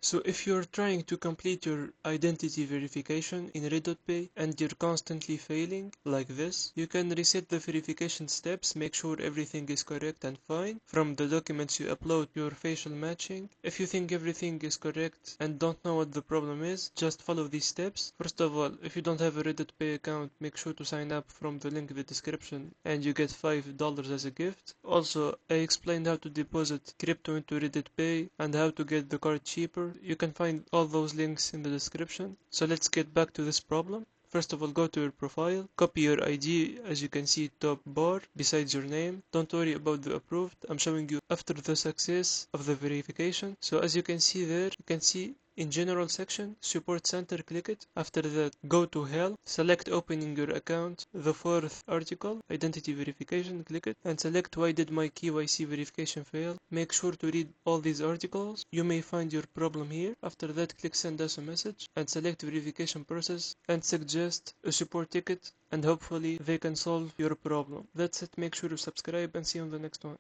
So if you're trying to complete your identity verification in RedotPay and you're constantly failing like this, you can reset the verification steps, make sure everything is correct and fine. From the documents you upload, your facial matching. If you think everything is correct and don't know what the problem is, just follow these steps. First of all, if you don't have a RedotPay account, make sure to sign up from the link in the description and you get $5 as a gift. Also, I explained how to deposit crypto into RedotPay and how to get the card cheaper. You can find all those links in the description. So let's get back to this problem. First of all, go to your profile, copy your ID as you can see top bar besides your name. Don't worry about the approved. I'm showing you after the success of the verification. So as you can see there, you can see in general section, support center, click it. After that, go to help, select opening your account. The fourth article, identity verification, click it and select why did my KYC verification fail. Make sure to read all these articles. You may find your problem here. After that, click send us a message and select verification process and suggest a support ticket and hopefully they can solve your problem. That's it. Make sure to subscribe and see you on the next one.